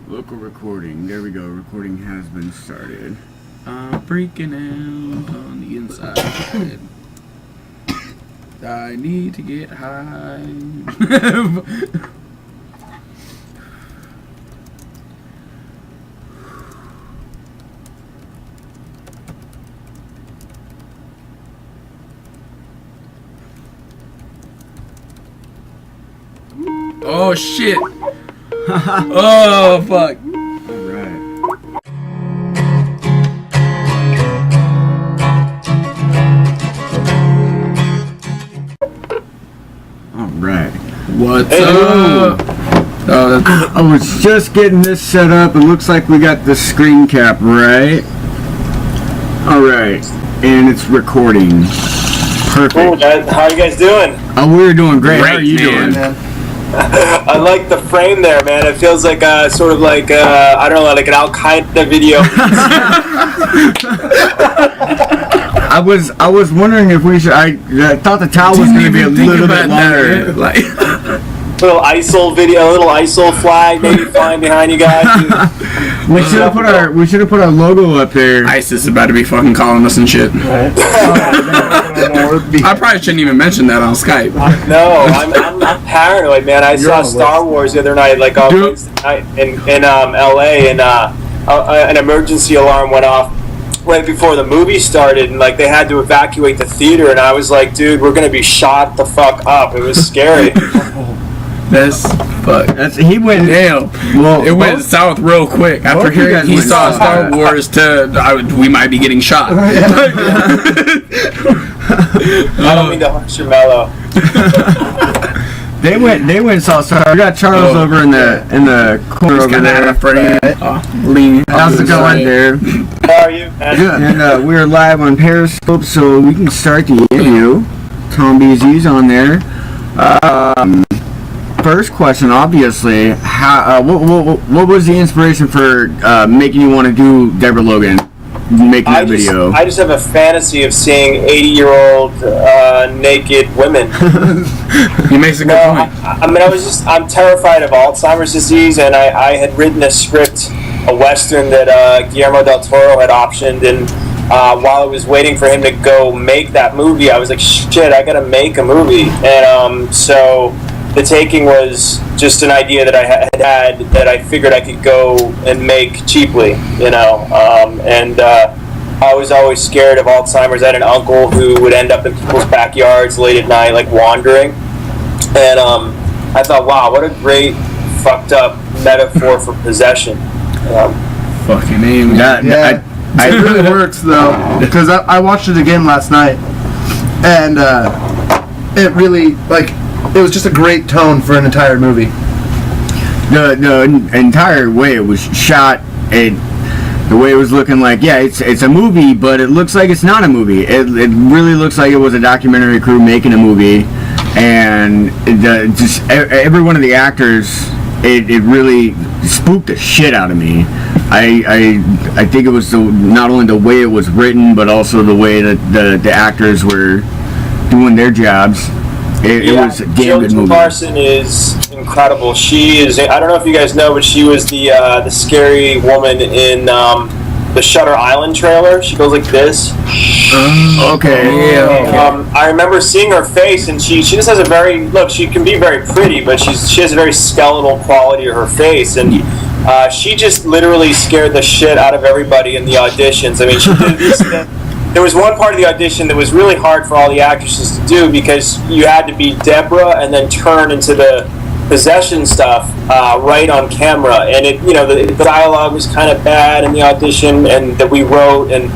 Local recording. There we go. Recording has been started. I'm freaking out on the inside. I need to get high. Oh shit! Oh fuck! Alright. Alright. What's Hey, up? Oh, that's, I was just getting this set up. It looks like we got the screen cap right. Alright. And it's recording. Perfect. Cool, guys. How are you guys doing? Oh, we're doing great. How are Great, you man. doing? I like the frame there, man. It feels like sort of like I don't know, like an Al Qaeda video. I was wondering if we should. I thought the towel was going to be a little bit longer. Like, Little ISIL video, a little ISIL flag maybe flying behind you guys. We should have put our logo up there. ISIS is about to be fucking calling us and shit. I probably shouldn't even mention that on Skype. No, I'm paranoid, man. I saw Star Wars the other night, like on Wednesday night in LA, and an emergency alarm went off right before the movie started, and like they had to evacuate the theater, and I was like, dude, we're gonna be shot the fuck up. It was scary. That's fuck. He went. Damn. Well, It went south real quick after both you hearing guys he went saw south. Star Wars to we might be getting shot. I don't mean to harsh your mellow. They went south. So we got Charles over in the corner over Kind of had there. a friend lean. How's it going there? How are you, man? And we're live on Periscope, so we can start the interview. Tom BZ's on there. First question, obviously, how what was the inspiration for making you want to do Deborah Logan, making that video? I just have a fantasy of seeing 80-year-old naked women. He makes a good point. I mean, I'm terrified of Alzheimer's disease, and I had written a script, a Western that Guillermo del Toro had optioned, and while I was waiting for him to go make that movie, I was like, shit, I gotta make a movie. And so The Taking was just an idea that I had that I figured I could go and make cheaply, you know. I was always scared of Alzheimer's. I had an uncle who would end up in people's backyards late at night, like wandering. And I thought, wow, what a great fucked up metaphor for possession. Fucking name. Yeah, it really works though, because I watched it again last night, and it really, like, it was just a great tone for an entire movie. The entire way it was shot, the way it was looking like, yeah, it's a movie, but it looks like it's not a movie. It really looks like it was a documentary crew making a movie, and just every one of the actors, it really spooked the shit out of me. I think it was not only the way it was written, but also the way that the actors were doing their jobs. It was a damn good movie. Jill Larson is incredible. She is, I don't know if you guys know, but she was the scary woman in the Shutter Island trailer. She goes like this. Okay. Yeah. I remember seeing her face, and she just has a very, look, she can be very pretty, but she has a very skeletal quality to her face, and she just literally scared the shit out of everybody in the auditions. I mean, she did this thing. There was one part of the audition that was really hard for all the actresses to do, because you had to be Deborah and then turn into the possession stuff right on camera, and it, you know, the dialogue was kind of bad in the audition, and that we wrote, and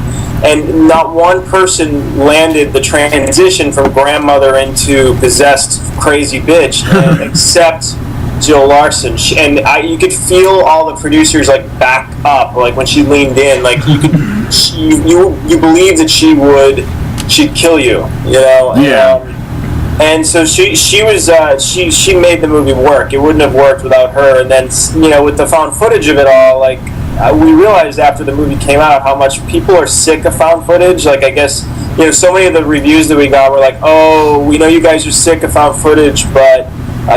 not one person landed the transition from grandmother into possessed crazy bitch except Jill Larson. You could feel all the producers like back up, like when she leaned in, like you believe that she'd kill you, you know. Yeah. And so she made the movie work. It wouldn't have worked without her. And then, you know, with the found footage of it all, like we realized after the movie came out how much people are sick of found footage. Like, I guess, you know, so many of the reviews that we got were like, oh, we know you guys are sick of found footage, but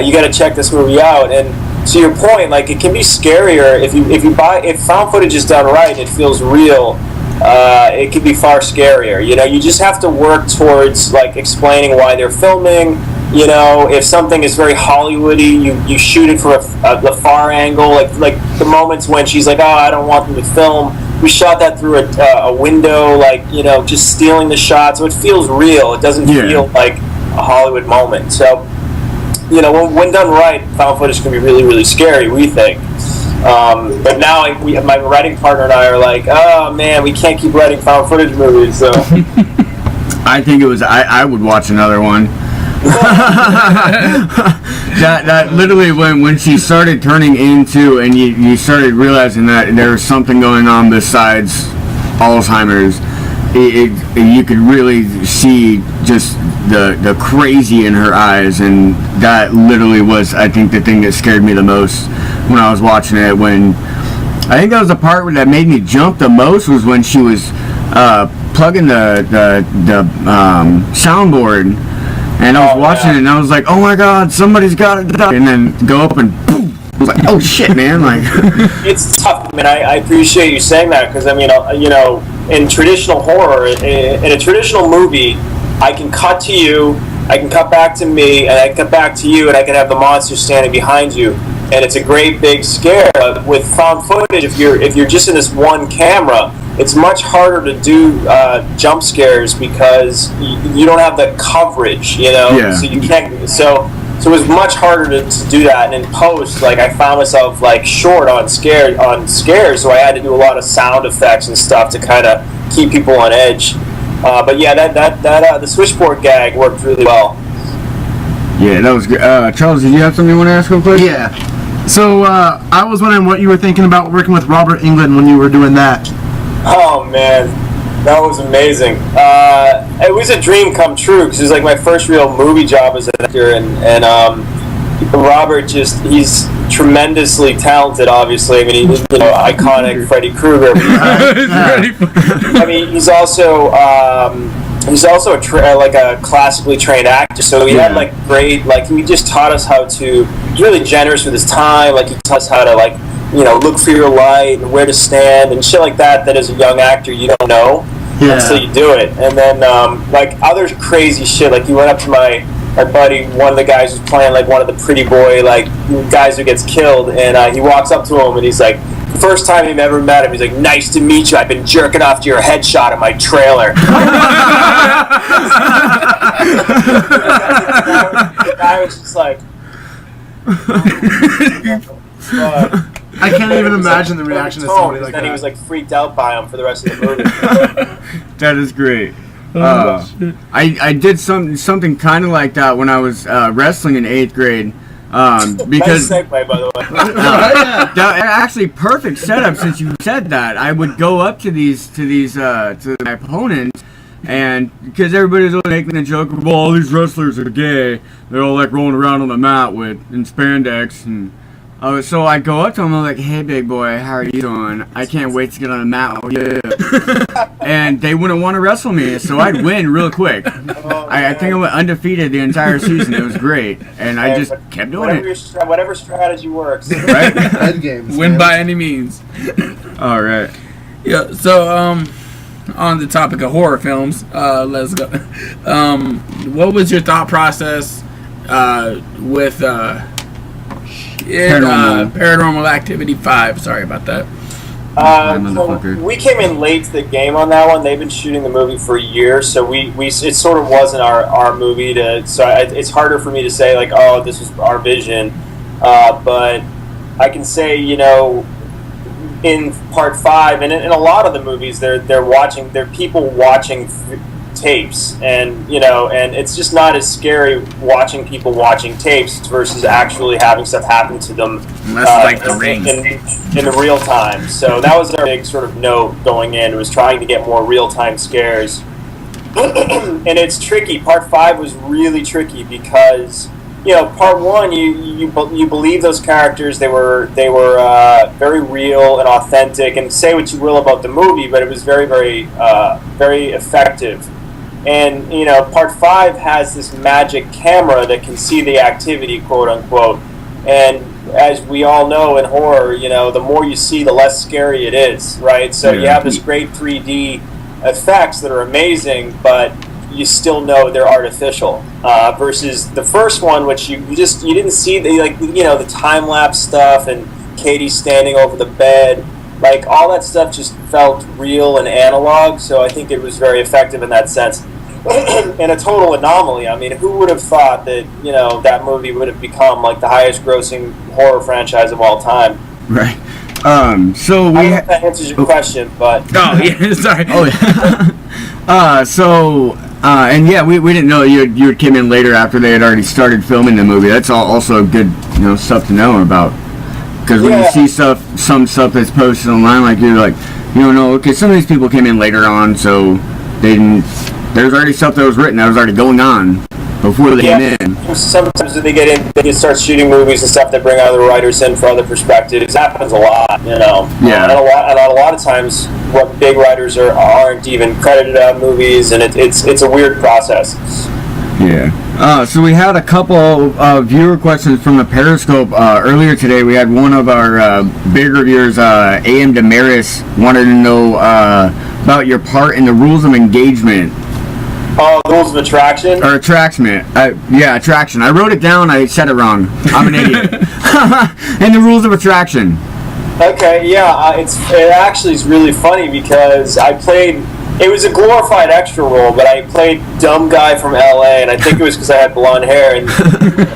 you got to check this movie out. And to your point, like, it can be scarier if found footage is done right and it feels real. It can be far scarier. You know, you just have to work towards, like, explaining why they're filming. You know, if something is very Hollywoody, you shoot it from the far angle. Like the moments when she's like, "Oh, I don't want them to film." We shot that through a window, like, you know, just stealing the shot, so it feels real. It doesn't feel like a Hollywood moment. So, you know, when done right, found footage can be really, really scary, we think. But now my writing partner and I are like, oh man, we can't keep writing found footage movies. So I think it was. I would watch another one. that literally when she started turning into, and you started realizing that there was something going on besides Alzheimer's. You could really see just the crazy in her eyes, and that literally was, I think, the thing that scared me the most when I was watching it. When I think that was the part that made me jump the most was when she was plugging the soundboard, and I was watching it, and I was like, oh my god, somebody's got it, and then go up and boom. I was like, oh shit, man! Like, it's tough. I mean, I appreciate you saying that, because I mean, you know, in traditional horror, in a traditional movie, I can cut to you, I can cut back to me, and I can cut back to you, and I can have the monster standing behind you, and it's a great big scare. With found footage, if you're just in this one camera, it's much harder to do jump scares because you don't have the coverage, you know. Yeah. So you can't. So it was much harder to do that. And in post, like, I found myself like short on scares, so I had to do a lot of sound effects and stuff to kind of keep people on edge. But yeah, that the switchboard gag worked really well. yeah, that was good. Charles, did you have something you want to ask real quick? Yeah. So I was wondering what you were thinking about working with Robert Englund when you were doing that. Oh man, that was amazing. It was a dream come true, because it was like my first real movie job as an actor, and Robert he's tremendously talented. Obviously, I mean, he's, you know, iconic Freddy Krueger. I mean, he's also like a classically trained actor, so he had like great, like, he just taught us how to. He's really generous with his time. Like, he taught us how to, like, you know, look for your light and where to stand and shit like that as a young actor you don't know until you do it. And then like other crazy shit, like, he went up to my buddy, one of the guys who's playing like one of the pretty boy like guys who gets killed, and he walks up to him and he's like, first time he ever met him, he's like, nice to meet you, I've been jerking off to your headshot in my trailer. The guy was just like, I can't even imagine the reaction of somebody like that. Then he was like freaked out by him for the rest of the movie. That is great. I did something kind of like that when I was wrestling in 8th grade. Because nice segue, by the way. that actually perfect setup, since you said that. I would go up to my opponents, and because everybody's always making a joke of, well, all these wrestlers are gay, they're all like rolling around on the mat in spandex, and so I go up to them, I'm like, hey big boy, how are you doing? I can't wait to get on the mat with you. And they wouldn't want to wrestle me, so I'd win real quick. I think I went undefeated the entire season. It was great, and I just kept doing it. Whatever strategy works. Right? Head games, Win man. by any means. All right. Yeah. So on the topic of horror films, let's go. What was your thought process with Paranormal Activity 5? Sorry about that. So we came in late to the game on that one. They've been shooting the movie for a year, so it sort of wasn't our movie it's harder for me to say like, oh, this was our vision, but I can say, you know, in part 5 and in a lot of the movies, they're people watching tapes, and you know, and it's just not as scary watching people watching tapes versus actually having stuff happen to them like The Ring in real time. So that was our big sort of note going in, was trying to get more real-time scares. And it's tricky. Part 5 was really tricky because, you know, part 1 you believe those characters, they were very real and authentic, and say what you will about the movie, but it was very, very very effective. And, you know, part 5 has this magic camera that can see the activity, quote unquote. And as we all know in horror, the more you see, the less scary it is, right? So you have this great 3D effects that are amazing, but you still know they're artificial. Versus the first one, which you didn't see the time lapse stuff and Katie standing over the bed, like all that stuff just felt real and analog. So I think it was very effective in that sense. And a total anomaly. I mean, who would have thought that that movie would have become like the highest grossing horror franchise of all time? Right. So I don't know if that answers your question, but Sorry. And yeah, we didn't know you came in later after they had already started filming the movie. That's also good stuff to know about. Because when you see some stuff that's posted online, like you're like, okay, some of these people came in later on, so they didn't. There's already stuff that was written that was already going on before they came in. Sometimes when they get in, they start shooting movies and stuff. They bring other writers in for other perspectives. It happens a lot, Yeah. And a lot of times, what big writers aren't even credited on movies, and it's a weird process. Yeah. So we had a couple of viewer questions from the Periscope earlier today. We had one of our big reviewers, A.M. Damaris, wanted to know about your part in the rules of engagement. Oh, the rules of attraction? Or attraction. Attraction. I wrote it down. I said it wrong. I'm an idiot. And the rules of attraction. Okay, yeah. It actually is really funny because I played. It was a glorified extra role, but I played dumb guy from LA, and I think it was because I had blonde hair. And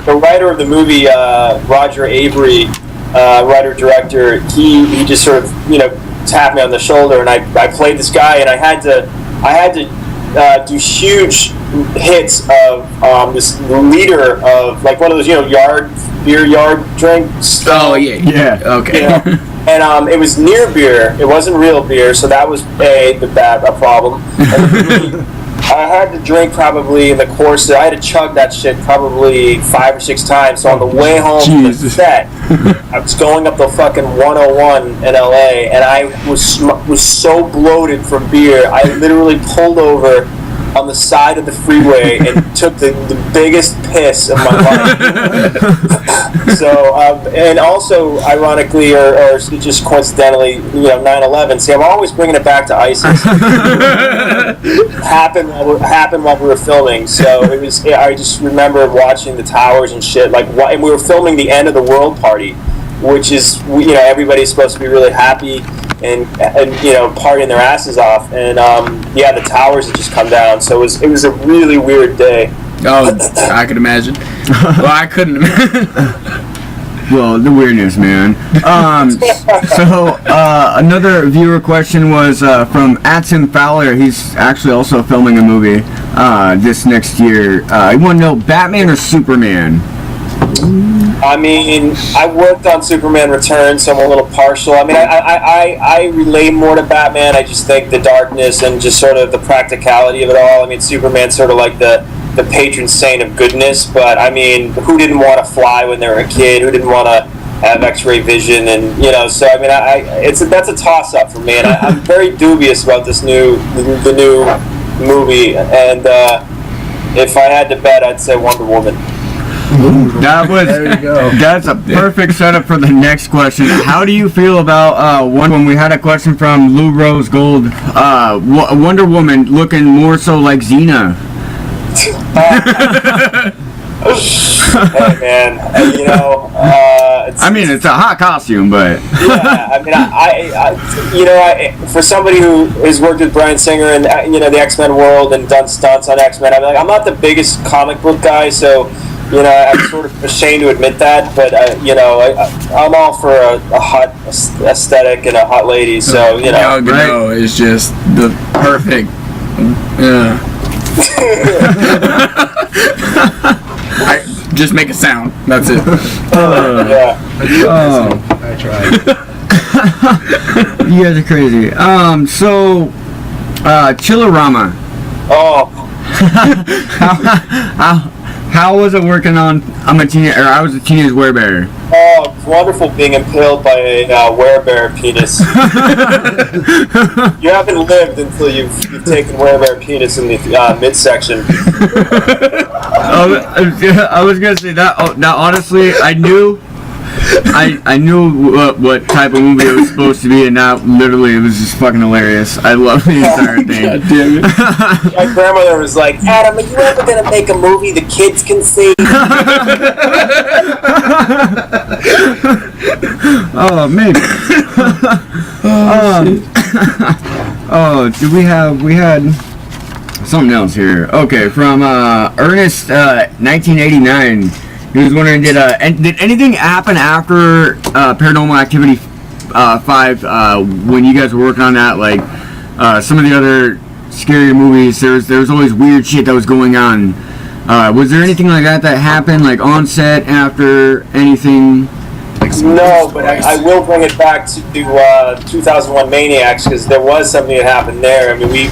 the writer of the movie, Roger Avery, writer-director, he just sort of tapped me on the shoulder, and I played this guy, and I had to do huge hits of this leader of like one of those beer yard drinks. Oh yeah. Okay. And it was near beer. It wasn't real beer, so that was a problem. And I had to drink probably in the course. I had to chug that shit probably 5 or 6 times. So on the way home from the set, I was going up the fucking 101 in LA, and I was so bloated from beer. I literally pulled over on the side of the freeway and took the biggest piss of my life. So, and also, ironically, or just coincidentally, 9/11. See, I'm always bringing it back to ISIS. happened while we were filming. So it was. I just remember watching the towers and shit. And we were filming the end of the world party, which is everybody's supposed to be really happy and partying their asses off, and the towers had just come down, so it was a really weird day. Oh, I could imagine. Well, I couldn't imagine. Well, the weirdness, man. So another viewer question was from Atson Fowler. He's actually also filming a movie this next year. He wanted to know Batman or Superman. I mean, I worked on Superman Returns, so I'm a little partial. I mean, I relate more to Batman. I just think the darkness and just sort of the practicality of it all. I mean, Superman's sort of like the patron saint of goodness, but I mean, who didn't want to fly when they were a kid? Who didn't want to have X-ray vision? And so I mean, that's a toss-up for me, and I'm very dubious about the new movie. And if I had to bet, I'd say Wonder Woman. There you go. That's a perfect setup for the next question. How do you feel about when we had a question from Lou Rose Gold, Wonder Woman looking more so like Xena? Hey man, I mean, it's a hot costume, but yeah, I mean, I for somebody who has worked with Bryan Singer and the X-Men world and done stunts on X-Men, I'm not the biggest comic book guy, so I'm sort of ashamed to admit that, but I'm all for a hot aesthetic and a hot lady, so Gal Gadot is just the perfect. Just make a sound. That's it. yeah. I tried. You guys are crazy. So Chillarama. Oh. How was it working on? I was a teenage werebear. Oh, it's wonderful being impaled by a werebear penis. You haven't lived until you've taken werebear penis in the midsection. I was gonna say that. Now, honestly, I knew I knew what type of movie it was supposed to be, and now literally it was just fucking hilarious. I love the entire thing. God damn it. My grandmother was like, Adam, are you ever gonna make a movie the kids can see? Oh, maybe. We had something else here. Okay, from Ernest, 1989. He was wondering, did anything happen after Paranormal Activity 5 when you guys were working on that? Like some of the other scary movies, there was always weird shit that was going on. Was there anything like that happened, like on set, after anything? No, but I will bring it back to 2001 Maniacs, because there was something that happened there. I mean, we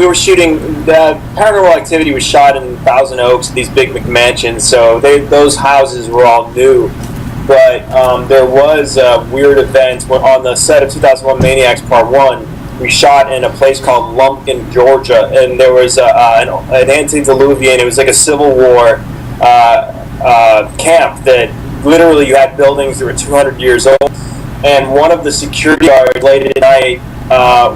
were shooting, the Paranormal Activity was shot in Thousand Oaks, these big McMansions, so those houses were all new. But there was a weird event on the set of 2001 Maniacs Part 1. We shot in a place called Lumpkin, Georgia, and there was an antediluvian, it was like a Civil War camp that literally you had buildings that were 200 years old, and one of the security guards late at night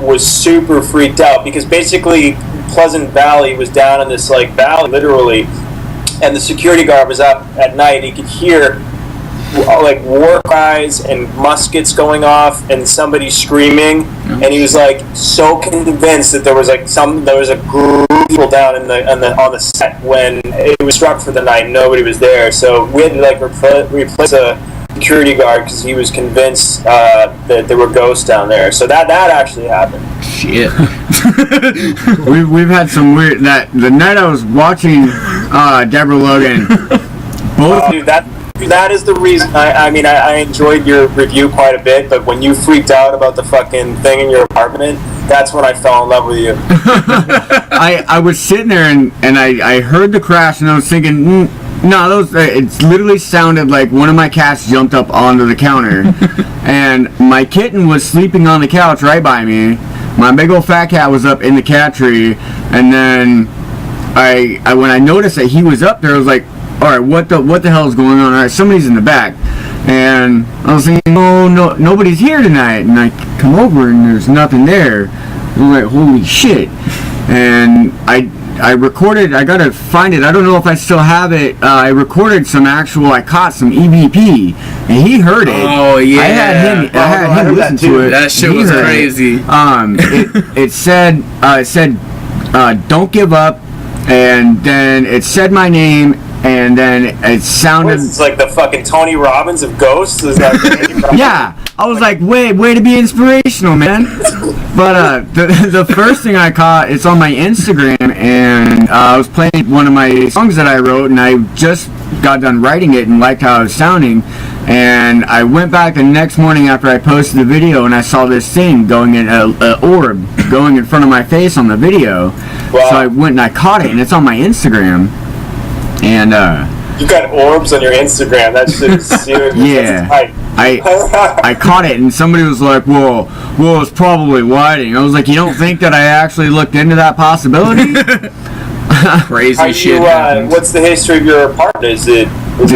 was super freaked out, because basically Pleasant Valley was down in this like valley literally, and the security guard was out at night, he could hear like war cries and muskets going off and somebody screaming, and he was like so convinced that there was a group of people down on the set when it was struck for the night and nobody was there, so we had to like replace a security guard because he was convinced that there were ghosts down there. So that actually happened. Shit. we've had some weird, that the night I was watching Deborah, Logan, both Dude, that is the reason. I enjoyed your review quite a bit, but when you freaked out about the fucking thing in your apartment, that's when I fell in love with you. I was sitting there and I heard the crash and I was thinking, no, it literally sounded like one of my cats jumped up onto the counter, and my kitten was sleeping on the couch right by me. My big old fat cat was up in the cat tree, and then when I noticed that he was up there, I was like, all right, what the hell is going on? All right, somebody's in the back, and I was thinking, no, nobody's here tonight, and I come over and there's nothing there. I'm like, holy shit! And I recorded. I gotta find it. I don't know if I still have it. I recorded I caught some EVP, and he heard it. Oh yeah. I had him listen to it. That shit was crazy. It said don't give up, and then it said my name. And then it sounded... It's like the fucking Tony Robbins of ghosts? Is that yeah. I was like, way to be inspirational, man. But the first thing I caught, it's on my Instagram, and I was playing one of my songs that I wrote, and I just got done writing it and liked how it was sounding. And I went back the next morning after I posted the video, and I saw this thing going in, an orb going in front of my face on the video. Wow. So I went and I caught it, and it's on my Instagram. And you got orbs on your Instagram. That shit is serious. Yeah. I caught it, and somebody was like, well, it's probably lighting. I was like, you don't think that I actually looked into that possibility? Crazy shit. What's the history of your apartment? Is it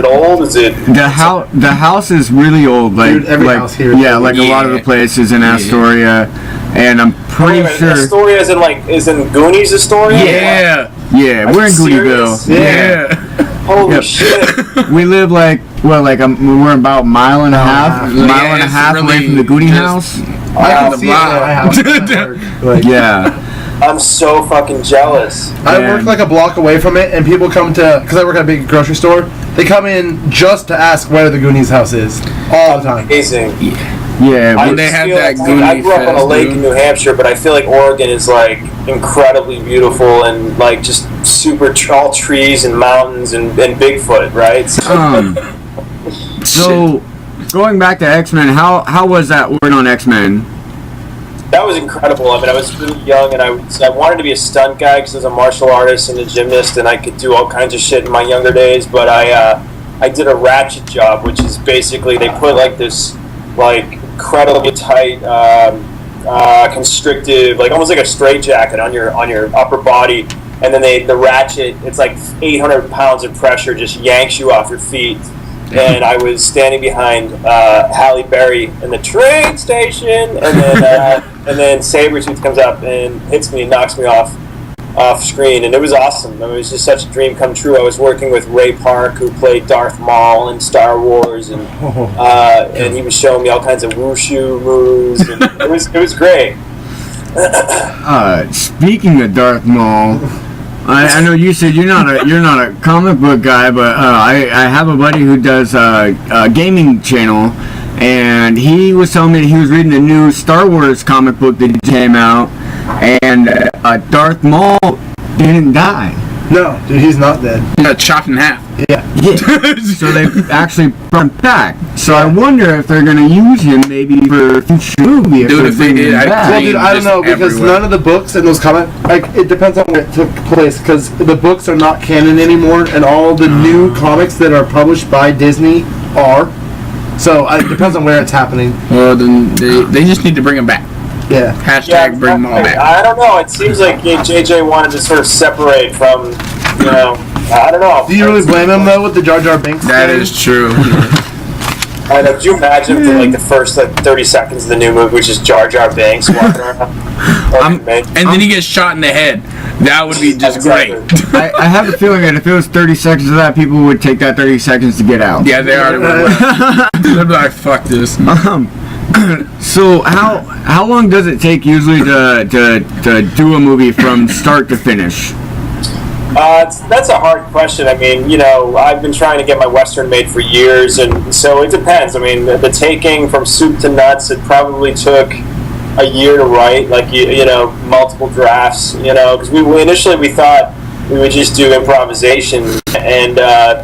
old? Is it the house is really old, like dude, every house here. Yeah, like a lot of the places in Astoria, and I'm pretty sure Astoria is in Goonies Astoria? Yeah. Yeah, we're in Goodyville. Yeah. Holy shit. We live we're about a mile and a half away from the Goody house. I can see it at my house. Yeah. I'm so fucking jealous. I work like a block away from it, and people come because I work at a big grocery store. They come in just to ask where the Goonies house is all the time. Amazing. Yeah, when they have that Goonie I grew up on a lake dude. in New Hampshire, but I feel like Oregon is like incredibly beautiful and like just super all trees and mountains and Bigfoot, right? So going back to X-Men, how was that working on X-Men? That was incredible. I mean, I was really young, and I wanted to be a stunt guy because I was a martial artist and a gymnast, and I could do all kinds of shit in my younger days. But I did a ratchet job, which is basically they put like this like incredibly tight, constrictive, like almost like a straitjacket on your upper body, and then the ratchet. It's like 800 pounds of pressure just yanks you off your feet. and I was standing behind Halle Berry in the train station, and then Sabretooth comes up and hits me and knocks me off screen, and it was awesome. I mean, it was just such a dream come true. I was working with Ray Park, who played Darth Maul in Star Wars, and he was showing me all kinds of wushu moves, and it was great. Speaking of Darth Maul, I know you said you're not a comic book guy, but I have a buddy who does a gaming channel, and he was telling me that he was reading the new Star Wars comic book that came out, and Darth Maul didn't die. No, dude, he's not dead. He got chopped in half. Yeah. So they actually brought him back. So I wonder if they're going to use him maybe for a future movie. Dude, if they did, Well, dude, I don't know, because none of the books and those comics, like, it depends on where it took place, because the books are not canon anymore, and all the new comics that are published by Disney are. So it depends on where it's happening. Well, then they just need to bring him back. Yeah. Hashtag bring them all back. I don't know. It seems like JJ wanted to sort of separate from, you know, I don't know. Do you really blame him, though, with the Jar Jar Binks That thing? is true. I know. Could you imagine for like the first 30 seconds of the new movie, which is Jar Jar Binks walking around? And then he gets shot in the head. That would be just great. I have a feeling that if it was 30 seconds of that, people would take that 30 seconds to get out. Yeah, they already would. They'd be like, fuck this. So how long does it take usually to do a movie from start to finish? That's a hard question. I mean, you know, I've been trying to get my Western made for years, and so it depends. I mean, the taking from soup to nuts, it probably took a year to write, like, you know, multiple drafts, you know, because initially we thought we would just do improvisation, and,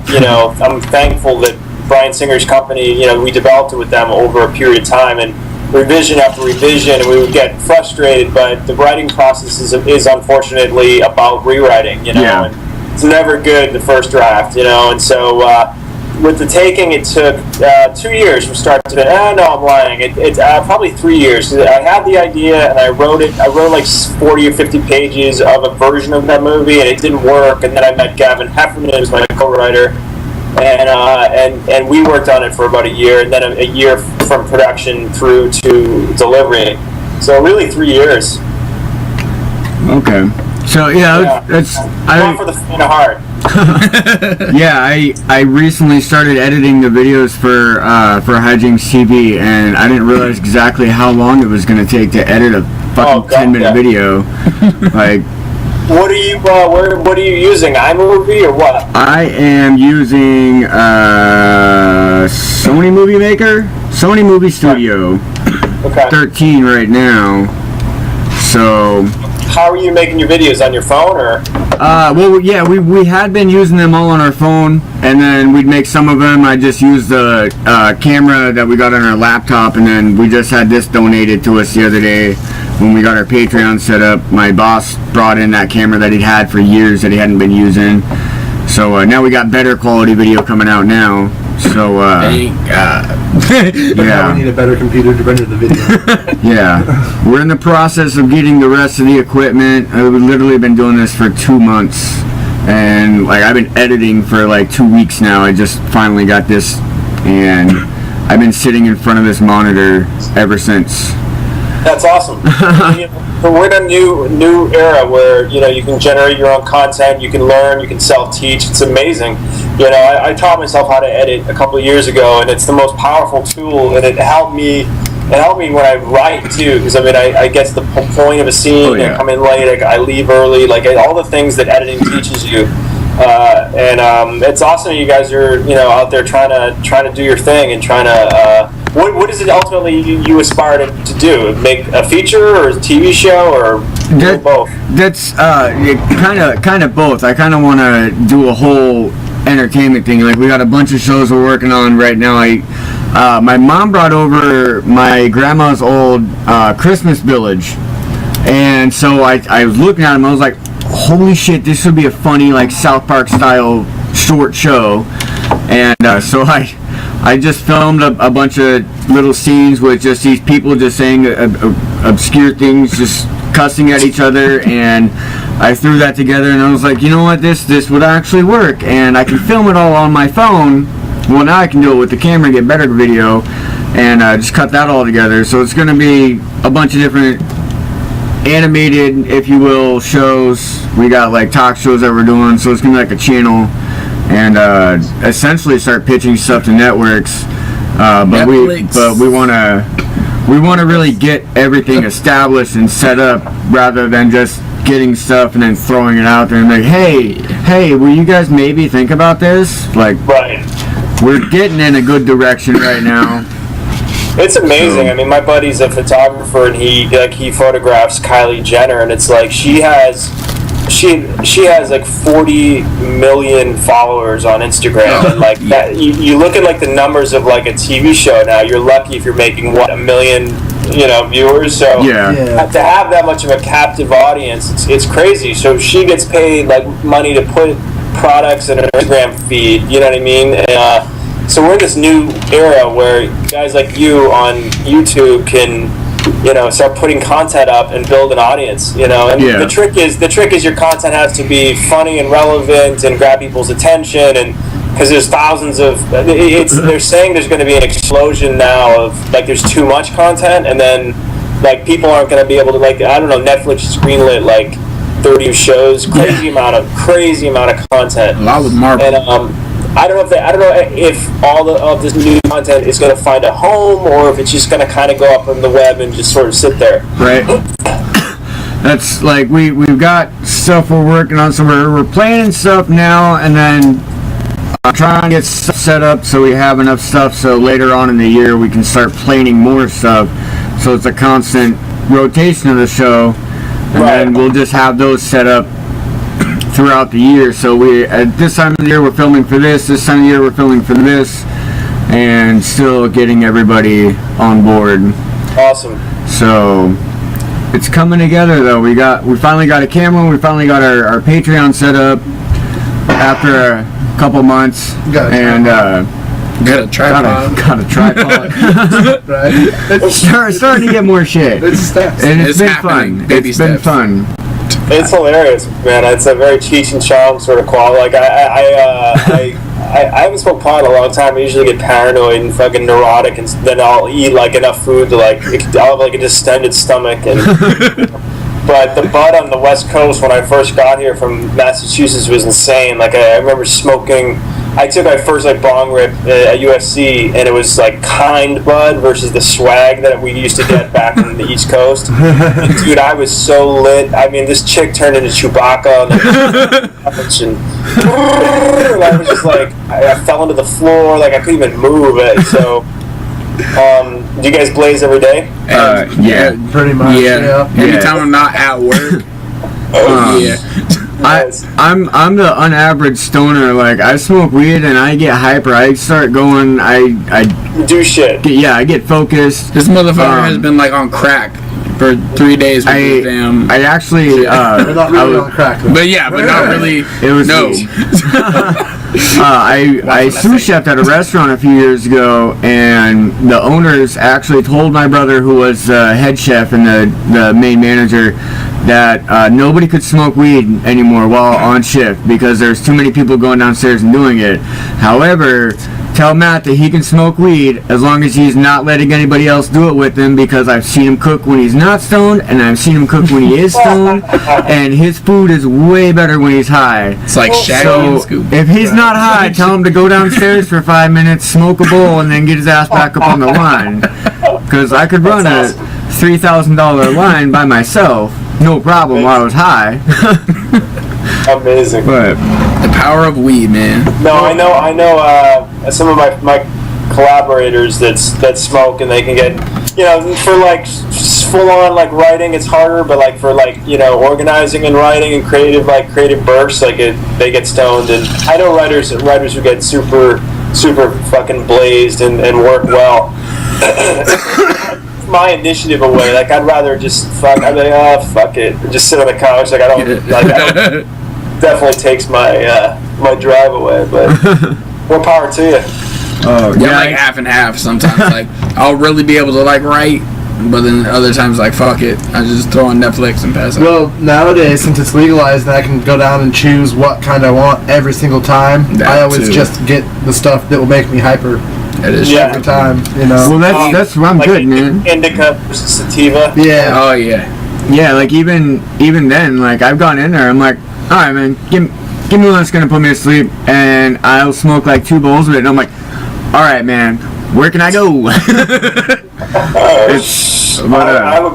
you know, I'm thankful that Bryan Singer's company, you know, we developed it with them over a period of time, and revision after revision, and we would get frustrated, but the writing process is unfortunately about rewriting, you know, Yeah. and it's never good, the first draft, you know, and so with the taking, it took 2 years from start to finish. No, I'm lying. It's probably 3 years. I had the idea, and I wrote it. I wrote like 40 or 50 pages of a version of that movie, and it didn't work, and then I met Gavin Heffernan, who's my co-writer, and we worked on it for about a year, and then a year from production through to delivery. So really 3 years. Okay. So yeah, it's not for the faint of heart. yeah, I recently started editing the videos for HJTV, and I didn't realize exactly how long it was going to take to edit a fucking 10-minute video. Like, what are you using? iMovie or what? I am using Sony Movie Maker, Sony Movie Studio, 13 right now. So. How are you making your videos, on your phone or? Well, yeah, we had been using them all on our phone, and then we'd make some of them. I just used the camera that we got on our laptop, and then we just had this donated to us the other day when we got our Patreon set up. My boss brought in that camera that he'd had for years that he hadn't been using. So now we got better quality video coming out now. So thank God. Yeah, we need a better computer to render the video. Yeah, we're in the process of getting the rest of the equipment. I've literally been doing this for 2 months, and like I've been editing for like 2 weeks now. I just finally got this, and I've been sitting in front of this monitor ever since. That's awesome. We're in a new era where, you know, you can generate your own content, you can learn, you can self-teach. It's amazing. You know, I taught myself how to edit a couple of years ago, and it's the most powerful tool, and it helped me when I write too, because I mean I get to the point of a scene, I come in late, I leave early, like all the things that editing teaches you. And it's awesome you guys are, you know, out there trying to do your thing and trying to what is it ultimately you aspire to do? Make a feature or a TV show or both? That's kind of both. I kind of want to do a whole entertainment thing. Like we got a bunch of shows we're working on right now. My mom brought over my grandma's old Christmas Village, and so I was looking at them. I was like, holy shit, this would be a funny like South Park style short show. And so I just filmed a bunch of little scenes with just these people just saying obscure things, just cussing at each other, and I threw that together, and I was like, you know what, this would actually work, and I can film it all on my phone well, now I can do it with the camera and get better video, and just cut that all together. So it's going to be a bunch of different animated, if you will, shows. We got like talk shows that we're doing, so it's going to be like a channel, and essentially start pitching stuff to networks. But we want to really get everything established and set up, rather than just getting stuff and then throwing it out there and like, hey, will you guys maybe think about this? Like, Right. we're getting in a good direction right now. It's amazing. I mean, my buddy's a photographer, and he photographs Kylie Jenner, and it's like she has like 40 million followers on Instagram. And like that, you look at like the numbers of like a TV show now. You're lucky if you're making 1 million, viewers. So Yeah. to have that much of a captive audience, it's crazy. So she gets paid like money to put products in her Instagram feed. You know what I mean? And, so we're in this new era where guys like you on YouTube can, start putting content up and build an audience. And the trick is your content has to be funny and relevant and grab people's attention, and because there's thousands of, they're saying there's going to be an explosion now of like there's too much content, and then like people aren't going to be able to, like, I don't know, Netflix greenlit like 30 shows, crazy amount of content. A lot with Marvel. And I don't know if all of this new content is going to find a home, or if it's just going to kind of go up on the web and just sort of sit there. Right. That's like we've got stuff we're working on, so we're planning stuff now, and then trying to get stuff set up so we have enough stuff so later on in the year we can start planning more stuff. So it's a constant rotation of the show, and then we'll just have those set up throughout the year. So we, at this time of the year, we're filming for this time of the year we're filming for this, and still getting everybody on board. Awesome. So it's coming together though. We finally got a camera, we finally got our Patreon set up after a couple months, and got a tripod. Got a tripod. Right. Starting to get more shit. It's steps. And It's been happening. fun. Baby It's been steps. fun. It's hilarious, man. It's a very Cheech and Chong sort of quality. Like I haven't smoked pot in a long time. I usually get paranoid and fucking neurotic, and then I'll eat like enough food to like I'll have like a distended stomach. And but the bud on the West Coast when I first got here from Massachusetts was insane. Like I remember smoking. I took my first like bong rip at USC, and it was like kind bud versus the swag that we used to get back in the East Coast. And, dude, I was so lit. I mean, this chick turned into Chewbacca, and I was just like, I fell into the floor, like I couldn't even move it. So, do you guys blaze every day? Yeah. Pretty much. Yeah. Anytime I'm not at work. Nice. I'm the unaverage stoner. Like I smoke weed and I get hyper. I start going. I Do shit. I get focused. This motherfucker has been like on crack for 3 days with this damn. I actually. They're not really on crack. But yeah, but not really. It was no. I sous chefed at a restaurant a few years ago, and the owners actually told my brother, who was head chef and the main manager, that nobody could smoke weed anymore while on shift because there's too many people going downstairs and doing it. However, tell Matt that he can smoke weed as long as he's not letting anybody else do it with him, because I've seen him cook when he's not stoned, and I've seen him cook when he is stoned, and his food is way better when he's high. It's like Shaggy and So Scooby. if he's not high, tell him to go downstairs for 5 minutes, smoke a bowl, and then get his ass back up on the line. Because I could run a $3,000 line by myself, no problem, while I was high. Amazing. But The power of weed, man. No, I know. Some of my collaborators that smoke, and they can get, for like full on like writing, it's harder. But like for like organizing and writing and creative bursts, like they get stoned. And I know writers who get super fucking blazed and work well. My initiative away. Like I'd rather just fuck. I'd be like, oh fuck it, just sit on the couch. Like I don't definitely takes my my drive away. But more power to you. oh Yeah, yeah, like half and half sometimes. Like I'll really be able to like write But then other times, like, fuck it. I just throw on Netflix and pass out. Well, nowadays, since it's legalized, I can go down and choose what kind I want every single time. I always just get the stuff that will make me hyper. It is every time, you know. Well, that's where I'm like good, man. Indica versus sativa. Yeah. Oh, yeah. Yeah, like even then, like I've gone in there, I'm like, all right, man, give me one that's gonna put me to sleep, and I'll smoke like 2 bowls of it, and I'm like, all right, man, where can I go? I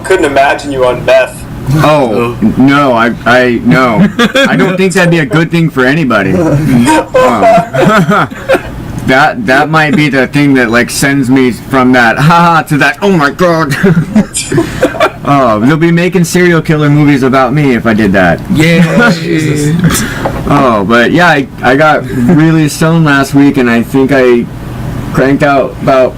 couldn't imagine you on meth. Oh no, I no, I don't think that'd be a good thing for anybody. That might be the thing that like sends me from that haha to that oh my god. Oh, they'll be making serial killer movies about me if I did that. Yeah. Oh, but yeah, I got really stoned last week, and I think I cranked out about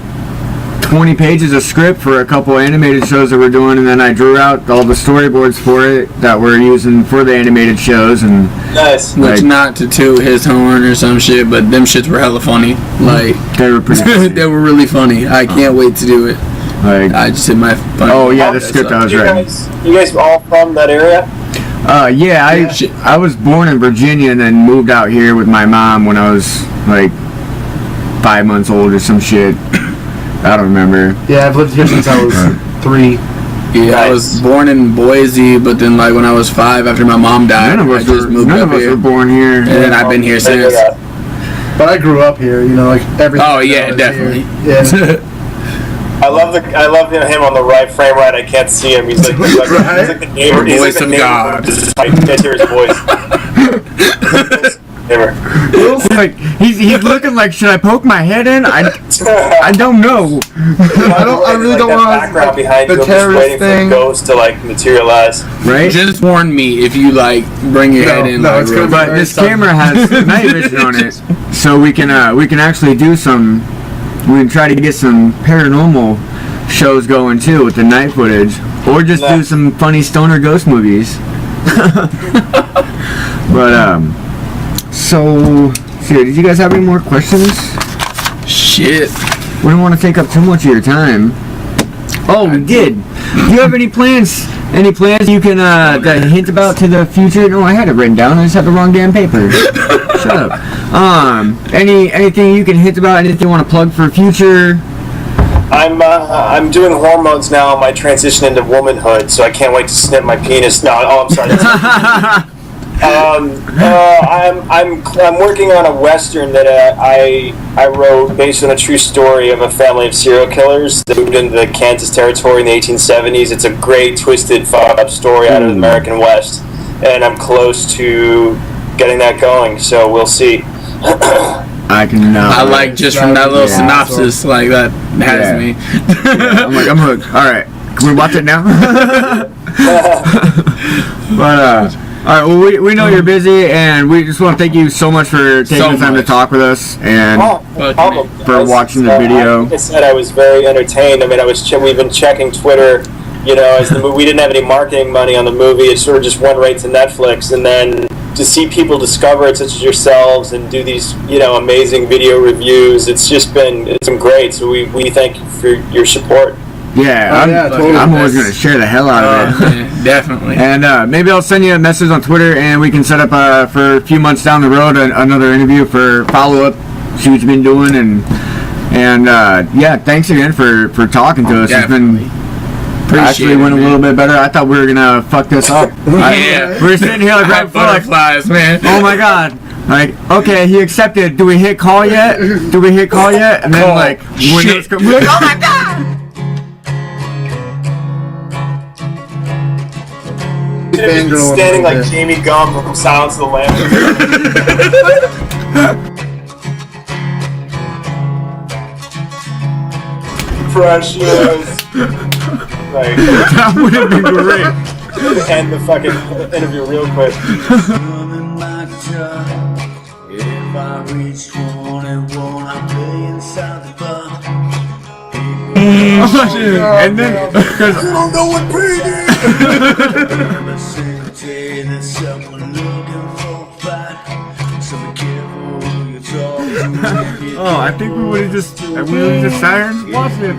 20 pages of script for a couple animated shows that we're doing, and then I drew out all the storyboards for it that we're using for the animated shows. And nice. Which, not to toot his horn or some shit, but them shits were hella funny. Like, they were pretty funny. They were really funny. I can't wait to do it. Like, I just hit my funny. Oh yeah, the script I was writing. You guys all from that area? Yeah, I was born in Virginia and then moved out here with my mom when I was like 5 months old or some shit. I don't remember. Yeah, I've lived here since I was 3. Yeah, I was born in Boise, but then like when I was 5, after my mom died, None of us were born here. And then I've been here since. But I grew up here, you know, like everything. Oh yeah, definitely. Yeah. I love him on the right frame. Right, I can't see him. He's like the neighbor. He's Voice of God. I can't hear his voice. Neighbor. Like he's looking like, should I poke my head in? I don't know. I really don't want background behind the you. I'm just terrorist waiting thing. for the ghost to like materialize. Right? Just warn me if you like bring your head in. No, like, it's gonna be But this camera has night vision on it, so we can actually do some. We can try to get some paranormal shows going too with the night footage, or just do some funny stoner ghost movies. But so here, did you guys have any more questions? Shit. We don't want to take up too much of your time. Oh, we did. Do you have any plans? Any plans you can that hint about to the future? No, I had it written down. I just had the wrong damn paper. Shut up. Anything you can hint about? Anything you want to plug for future? I'm doing hormones now. My transition into womanhood, so I can't wait to snip my penis. No, I'm sorry. I'm working on a western that I wrote based on a true story of a family of serial killers that moved into the Kansas territory in the 1870s. It's a great, twisted, fucked up story out of the American West, and I'm close to getting that going. So we'll see. I can. I like just from that little synopsis, like that has me. Yeah, I'm hooked. All right, can we watch it now? But all right. Well, we know you're busy, and we just want to thank you so much for taking the time to talk with us and for watching the video. Like I said, I was very entertained. I mean, we've been checking Twitter. You know, as the movie, we didn't have any marketing money on the movie. It sort of just went right to Netflix, and then to see people discover it, such as yourselves, and do these, you know, amazing video reviews, it's been great. So we thank you for your support. Yeah, totally. I'm always going to share the hell out of it. Yeah, definitely. And maybe I'll send you a message on Twitter, and we can set up for a few months down the road another interview for follow-up, see what you've been doing, and yeah, thanks again for talking to us. Definitely. It's been actually went a little bit better. I thought we were gonna fuck this up. Yeah. We were sitting here like right butterflies, man. Oh my god. Like, okay, he accepted. Do we hit call yet? And then like Windows come, we're like, oh my god. Standing like Jamie Gumb from Silence of the Lambs. Precious. Like, That would have been great. end the fucking interview real quick. And then, because You don't know what pain is. oh, I think we would have just sat here and watched it.